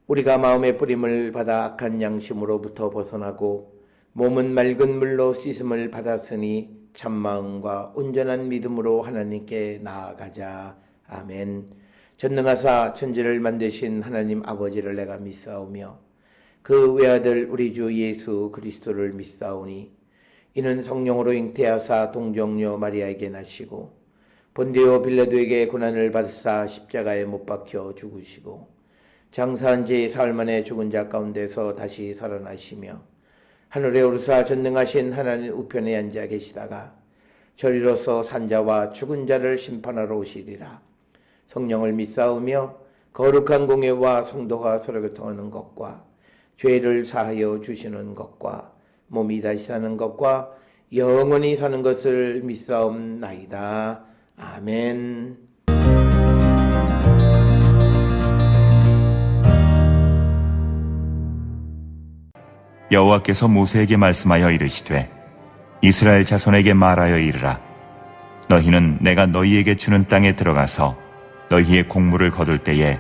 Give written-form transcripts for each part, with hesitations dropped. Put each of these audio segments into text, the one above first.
우리가 마음의 뿌림을 받아 악한 양심으로부터 벗어나고 몸은 맑은 물로 씻음을 받았으니 참마음과 온전한 믿음으로 하나님께 나아가자. 아멘. 전능하사 천지를 만드신 하나님 아버지를 내가 믿사오며 그 외아들 우리 주 예수 그리스도를 믿사오니 이는 성령으로 잉태하사 동정녀 마리아에게 나시고 본디오 빌라도에게 고난을 받으사 십자가에 못 박혀 죽으시고 장사한 지 사흘 만에 죽은 자 가운데서 다시 살아나시며 하늘에 오르사 전능하신 하나님 우편에 앉아 계시다가 저리로서 산자와 죽은 자를 심판하러 오시리라. 성령을 믿사오며 거룩한 공예와 성도가 서로 교통하는 것과 죄를 사하여 주시는 것과 몸이 다시 사는 것과 영원히 사는 것을 믿사옵나이다. 아멘. 여호와께서 모세에게 말씀하여 이르시되 이스라엘 자손에게 말하여 이르라. 너희는 내가 너희에게 주는 땅에 들어가서 너희의 곡물을 거둘 때에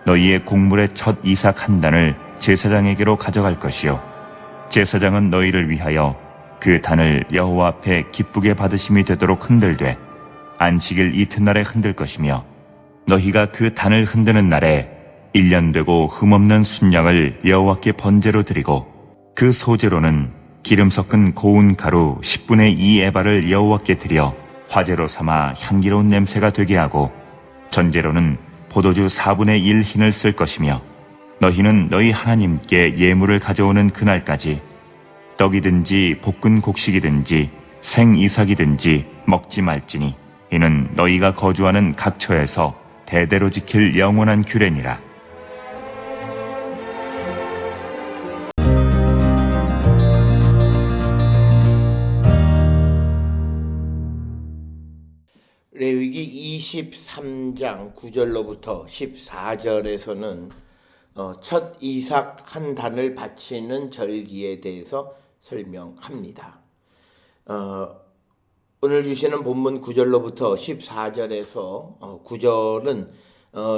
너희의 곡물의 첫 이삭 한 단을 제사장에게로 가져갈 것이요 제사장은 너희를 위하여 그 단을 여호와 앞에 기쁘게 받으심이 되도록 흔들되 안식일 이튿날에 흔들 것이며 너희가 그 단을 흔드는 날에 1년 되고 흠없는 순양을 여호와께 번제로 드리고 그 소제로는 기름 섞은 고운 가루 10분의 2 에바를 여호와께 드려 화제로 삼아 향기로운 냄새가 되게 하고 전제로는 포도주 4분의 1 흰을 쓸 것이며 너희는 너희 하나님께 예물을 가져오는 그날까지 떡이든지 볶은 곡식이든지 생이삭이든지 먹지 말지니 이는 너희가 거주하는 각처에서 대대로 지킬 영원한 규례니라. 레위기 23장 9절로부터 14절에서는 첫 이삭 한 단을 바치는 절기에 대해서 설명합니다. 오늘 주시는 본문 9절로부터 14절에서 9절은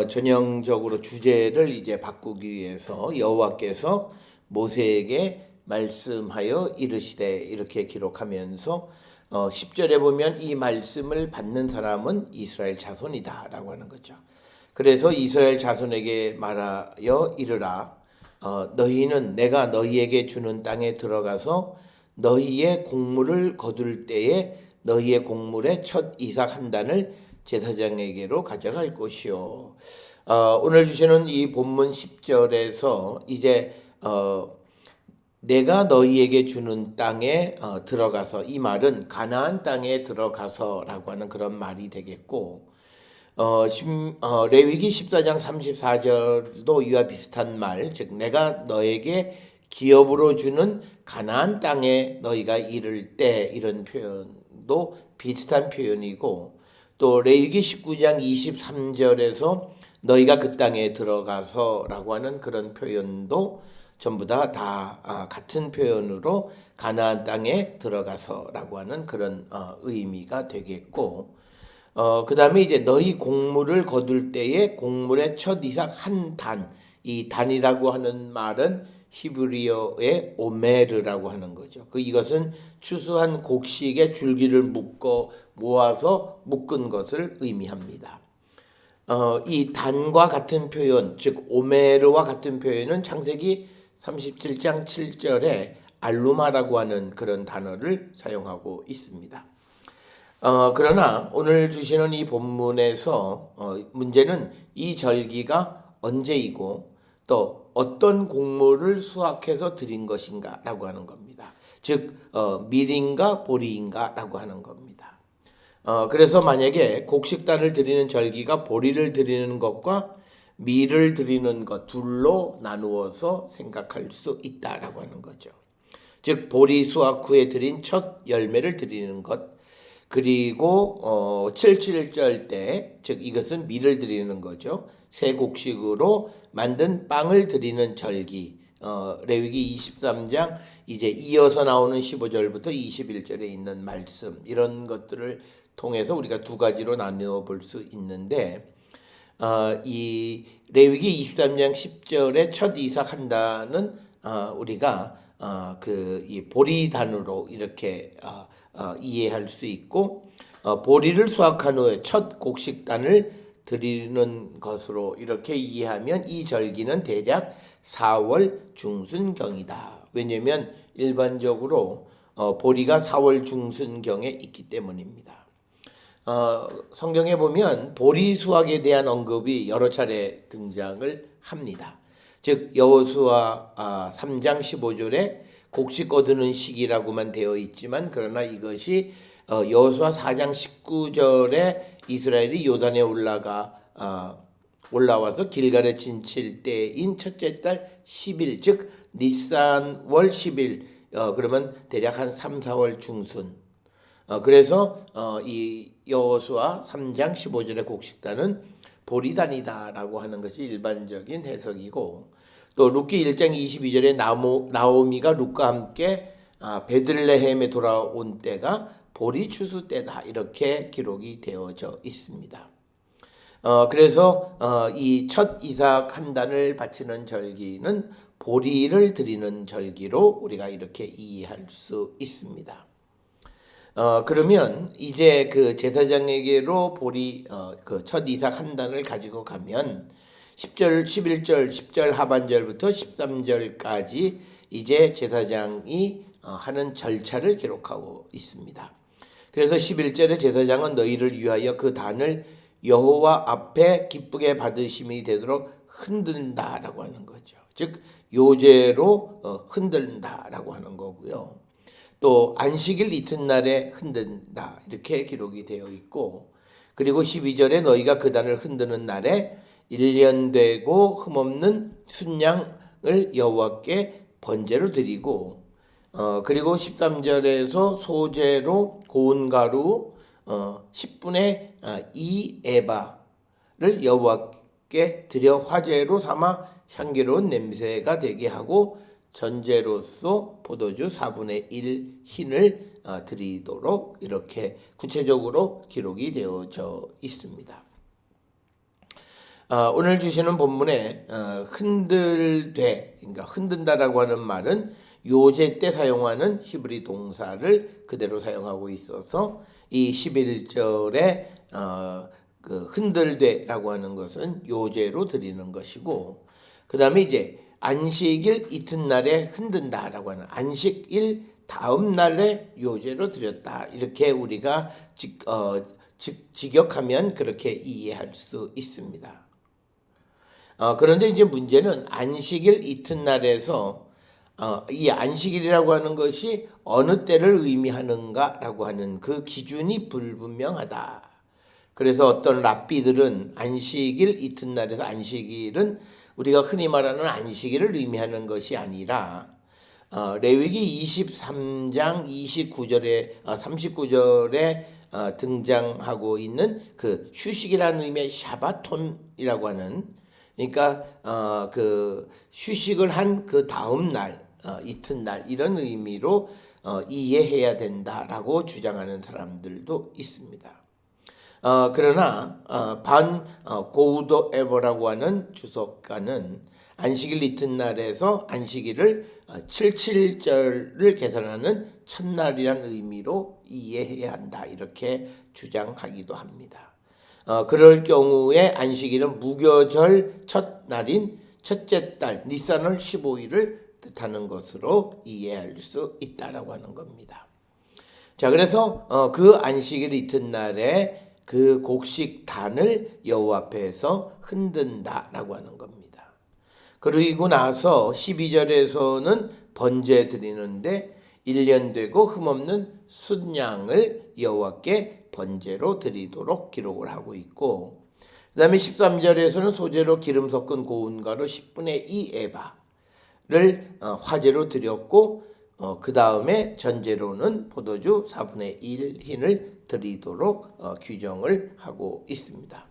전형적으로 주제를 이제 바꾸기 위해서 여호와께서 모세에게 말씀하여 이르시되 이렇게 기록하면서 10절에 보면 이 말씀을 받는 사람은 이스라엘 자손이다 라고 하는 거죠. 그래서 이스라엘 자손에게 말하여 이르라. 너희는 내가 너희에게 주는 땅에 들어가서 너희의 곡물을 거둘 때에 너희의 곡물의 첫 이삭 한 단을 제사장에게로 가져갈 것이요. 오늘 주시는 이 본문 10절에서 이제 내가 너희에게 주는 땅에 들어가서, 이 말은 가나안 땅에 들어가서라고 하는 그런 말이 되겠고, 레위기 14장 34절도 이와 비슷한 말, 즉 내가 너에게 기업으로 주는 가나안 땅에 너희가 이를 때, 이런 표현도 비슷한 표현이고, 또 레위기 19장 23절에서 너희가 그 땅에 들어가서라고 하는 그런 표현도 전부 다 같은 표현으로 가나안 땅에 들어가서라고 하는 그런 의미가 되겠고, 그 다음에 이제 너희 곡물을 거둘 때에 곡물의 첫 이삭 한 단, 이 단이라고 하는 말은 히브리어의 오메르라고 하는 거죠. 이것은 추수한 곡식의 줄기를 모아서 묶은 것을 의미합니다. 이 단과 같은 표현, 즉 오메르와 같은 표현은 창세기 37장 7절에 알루마라고 하는 그런 단어를 사용하고 있습니다. 그러나 오늘 주시는 이 본문에서 문제는 이 절기가 언제이고 또 어떤 곡물을 수확해서 드린 것인가 라고 하는 겁니다. 즉 밀인가 보리인가 라고 하는 겁니다. 그래서 만약에 곡식단을 드리는 절기가 보리를 드리는 것과 밀을 드리는 것 둘로 나누어서 생각할 수 있다라고 하는 거죠. 즉 보리 수확 후에 드린 첫 열매를 드리는 것, 그리고 77절 때, 즉 이것은 밀을 드리는 거죠. 새 곡식으로 만든 빵을 드리는 절기, 레위기 23장 이제 이어서 나오는 15절부터 21절에 있는 말씀, 이런 것들을 통해서 우리가 두 가지로 나누어 볼 수 있는데, 이 레위기 23장 10절에 첫 이삭한다는 우리가 이 보리단으로 이렇게 이해할 수 있고, 보리를 수확한 후에 첫 곡식단을 드리는 것으로 이렇게 이해하면 이 절기는 대략 4월 중순경이다. 왜냐하면 일반적으로 보리가 4월 중순경에 있기 때문입니다. 성경에 보면 보리 수확에 대한 언급이 여러 차례 등장을 합니다. 즉 여호수아 3장 15절에 곡식 거두는 시기라고만 되어 있지만, 그러나 이것이 여호수아 4장 19절에 이스라엘이 요단에 올라와서 길갈에 진칠 때인 첫째 달 10일, 즉 니산월 10일, 그러면 대략 한 3, 4월 중순. 그래서 이 여호수아 3장 15절의 곡식단은 보리단이다라고 하는 것이 일반적인 해석이고, 또 룻기 1장 22절에 나오미가 룻과 함께 베들레헴에 돌아온 때가 보리 추수 때다, 이렇게 기록이 되어져 있습니다. 그래서 이 첫 이삭 한 단을 바치는 절기는 보리를 드리는 절기로 우리가 이렇게 이해할 수 있습니다. 그러면 이제 그 제사장에게로 보리 그 첫 이삭 한 단을 가지고 가면 10절, 11절, 10절 하반절부터 13절까지 이제 제사장이 하는 절차를 기록하고 있습니다. 그래서 11절에 제사장은 너희를 위하여 그 단을 여호와 앞에 기쁘게 받으심이 되도록 흔든다라고 하는 거죠. 즉 요제로 흔든다라고 하는 거고요. 또 안식일 이튿날에 흔든다, 이렇게 기록이 되어 있고, 그리고 12절에 너희가 그 단을 흔드는 날에 1년 되고 흠없는 순양을 여호와께 번제로 드리고, 그리고 13절에서 소제로 고운 가루 10분의 2 에바를 여호와께 드려 화제로 삼아 향기로운 냄새가 되게 하고, 전제로서 포도주 4분의 1 흰을 드리도록 이렇게 구체적으로 기록이 되어져 있습니다. 오늘 주시는 본문에 흔들되, 그러니까 흔든다라고 하는 말은 요제 때 사용하는 히브리 동사를 그대로 사용하고 있어서 이 11절에 그 흔들되라고 하는 것은 요제로 드리는 것이고, 그 다음에 이제 안식일 이튿날에 흔든다라고 하는, 안식일 다음 날에 요제로 드렸다, 이렇게 우리가 직역하면 그렇게 이해할 수 있습니다. 그런데 이제 문제는 안식일 이튿날에서 이 안식일이라고 하는 것이 어느 때를 의미하는가라고 하는 그 기준이 불분명하다. 그래서 어떤 랍비들은 안식일 이튿날에서 안식일은 우리가 흔히 말하는 안식일을 의미하는 것이 아니라 레위기 23장 39절에 등장하고 있는 그 휴식이라는 의미의 샤바톤이라고 하는, 그러니까 그 휴식을 한 그 다음 날, 이튿날, 이런 의미로 이해해야 된다라고 주장하는 사람들도 있습니다. 그러나 반 고우도 에버라고 하는 주석가는 안식일 이튿날에서 안식일을 77절을 계산하는 첫날이라는 의미로 이해해야 한다, 이렇게 주장하기도 합니다. 그럴 경우에 안식일은 무교절 첫날인 첫째 달 니산월 15일을 뜻하는 것으로 이해할 수 있다라고 하는 겁니다. 자, 그래서 그 안식일 이튿날에 그 곡식단을 여호와 앞에서 흔든다라고 하는 겁니다. 그리고 나서 12절에서는 번제 드리는데 1년 되고 흠없는 순양을 여호와께 번제로 드리도록 기록을 하고 있고, 그 다음에 13절에서는 소제로 기름 섞은 고운 가루 10분의 2 에바를 화제로 드렸고, 그 다음에 전제로는 포도주 4분의 1 흰을 드리도록 규정을 하고 있습니다.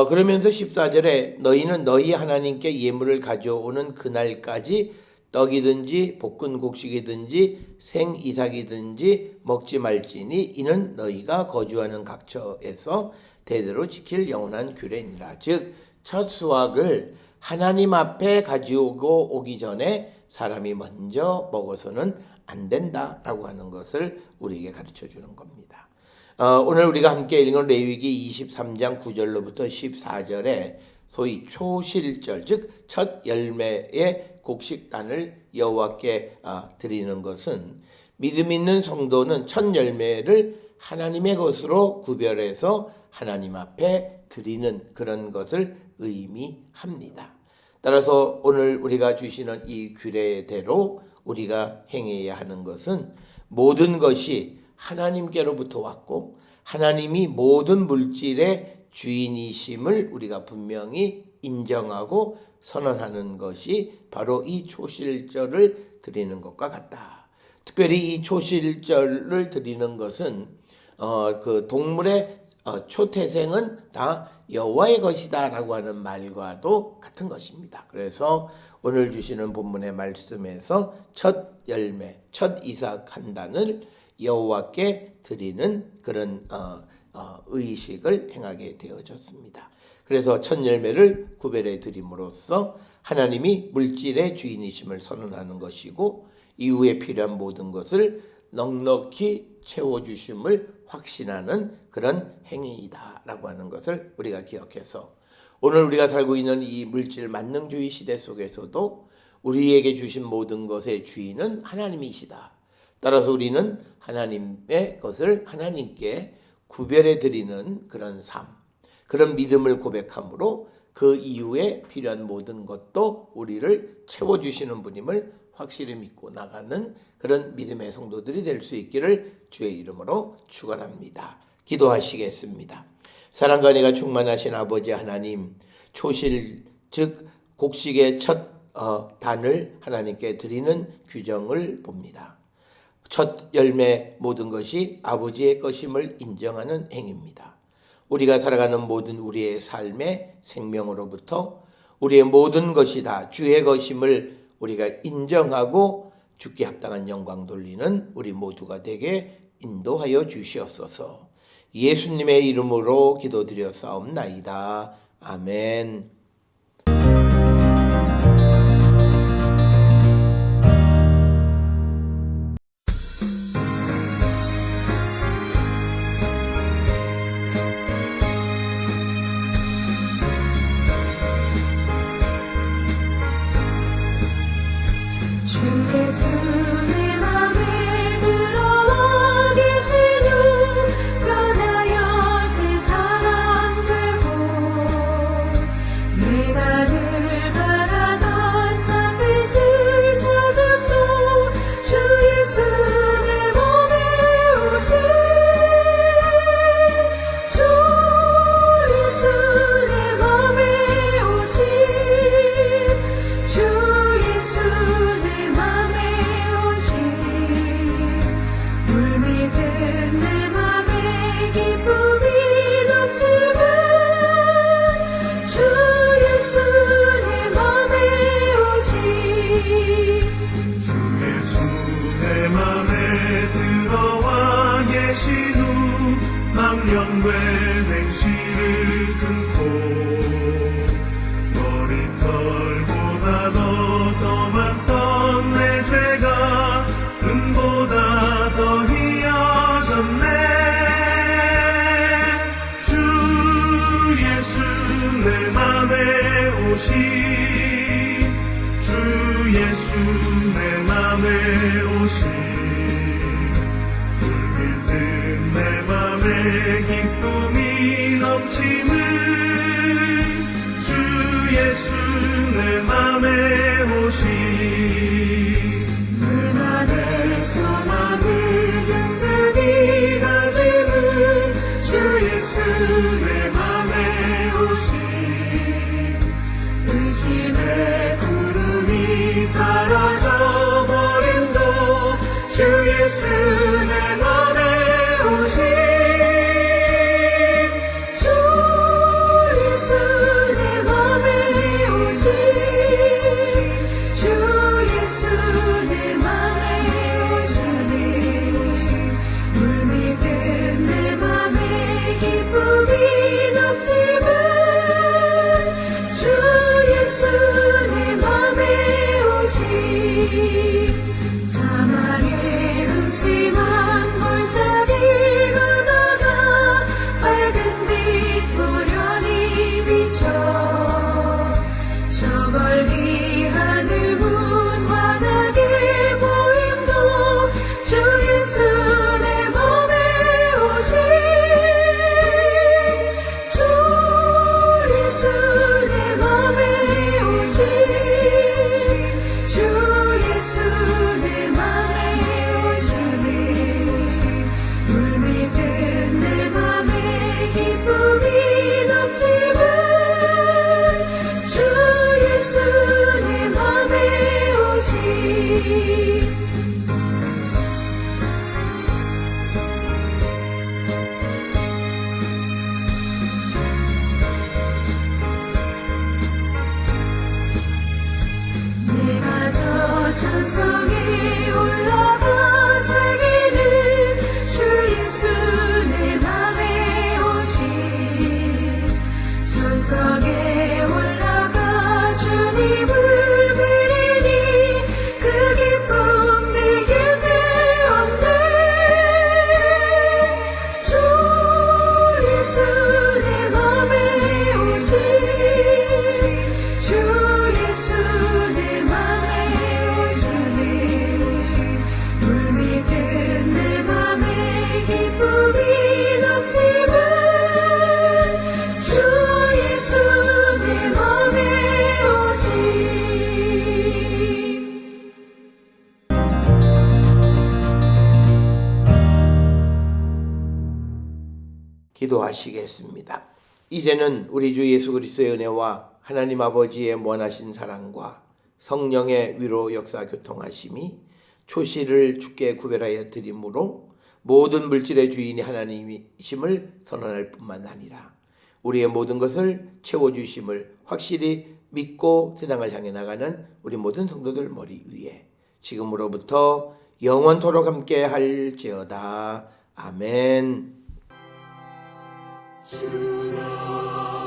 그러면서 14절에 너희는 너희 하나님께 예물을 가져오는 그날까지 떡이든지 볶은 곡식이든지 생이삭이든지 먹지 말지니 이는 너희가 거주하는 각처에서 대대로 지킬 영원한 규례니라. 즉 첫 수확을 하나님 앞에 가지고 오기 전에 사람이 먼저 먹어서는 안 된다라고 하는 것을 우리에게 가르쳐 주는 겁니다. 오늘 우리가 함께 읽은 레위기 23장 9절로부터 14절에 소위 초실절, 즉 첫 열매의 곡식단을 여호와께 드리는 것은 믿음 있는 성도는 첫 열매를 하나님의 것으로 구별해서 하나님 앞에 드리는 그런 것을 의미합니다. 따라서 오늘 우리가 주시는 이 규례대로 우리가 행해야 하는 것은 모든 것이 하나님께로부터 왔고 하나님이 모든 물질의 주인이심을 우리가 분명히 인정하고 선언하는 것이 바로 이 초실절을 드리는 것과 같다. 특별히 이 초실절을 드리는 것은 그 동물의 초태생은 다 여호와의 것이다 라고 하는 말과도 같은 것입니다. 그래서 오늘 주시는 본문의 말씀에서 첫 열매, 첫 이삭 한 단을 여호와께 드리는 그런 의식을 행하게 되어졌습니다. 그래서 첫 열매를 구별해 드림으로써 하나님이 물질의 주인이심을 선언하는 것이고 이후에 필요한 모든 것을 넉넉히 채워주심을 확신하는 그런 행위이다라고 하는 것을 우리가 기억해서 오늘 우리가 살고 있는 이 물질 만능주의 시대 속에서도 우리에게 주신 모든 것의 주인은 하나님이시다. 따라서 우리는 하나님의 것을 하나님께 구별해 드리는 그런 삶, 그런 믿음을 고백함으로 그 이후에 필요한 모든 것도 우리를 채워주시는 분임을 확실히 믿고 나가는 그런 믿음의 성도들이 될 수 있기를 주의 이름으로 축원합니다. 기도하시겠습니다. 사랑과 은혜가 충만하신 아버지 하나님, 초실 즉 곡식의 첫 단을 하나님께 드리는 규정을 봅니다. 첫 열매 모든 것이 아버지의 것임을 인정하는 행위입니다. 우리가 살아가는 모든 우리의 삶의 생명으로부터 우리의 모든 것이 다 주의 것임을 우리가 인정하고 주께 합당한 영광 돌리는 우리 모두가 되게 인도하여 주시옵소서. 예수님의 이름으로 기도드렸사옵나이다. 아멘. 주 예수 내 맘에 들어와 계시는 변하여 새 사람 되고 내가 늘 바라던 참빛을 찾음도 주 예수 내 몸에 오신 주 예수 내 맘에 오신 주 예수 내 맘에 오신 물밀듯 내 맘에 기쁨이 넘치는 주 예수 내 맘에 오신 주 예수 내 맘에 들어와 계신 후 망령된 행실을 끊고 머리털보다 더 많던 내 죄가 은보다 더 희어졌네. 주 예수 내 맘에 오신 주 예수 내 맘에 오신 물밀듯 내 맘에 기쁨이 넘치는 주 예수 내 맘에 오신 내 맘에 소망을 든든히 가지는 주 예수 내 맘에 오신 의심의 구름이 사라져 버림도 주 예수 내 맘에 오신 주 예수 내 맘에 오신 주 예수 내 맘에 오신 물밀듯 내 맘에 기쁨이 사망의 음침한 골짜기로 나가 밝은 빛 보련히 비춰 저 멀리 하늘 문 환하게 보임도 주 예수 내 맘에 오시 주 예수 내 맘에 오시 주 예수 내 맘에 오시 물밀듯 내 맘에 기쁨이 넘치는 주 예수 내 맘에 오시 내가 저 천성에 올라가 살기를 주 예수 내 맘에 오시 천성에 올라가 주님을 뵈리니 그 기쁨 내 곁에 없네 주 예수 내 맘에 오시 주 예수 내 맘에 오시 물밀듯 내 맘에 기쁨이 넘치는 주 예수 내 맘에 오시 기도하시겠습니다. 이제는 우리 주 예수 그리스도의 은혜와 하나님 아버지의 무한하신 사랑과 성령의 위로 역사 교통하심이 초시를 주께 구별하여 드림으로 모든 물질의 주인이 하나님이심을 선언할 뿐만 아니라 우리의 모든 것을 채워주심을 확실히 믿고 세상을 향해 나가는 우리 모든 성도들 머리 위에 지금으로부터 영원토록 함께 할지어다. 아멘. 주라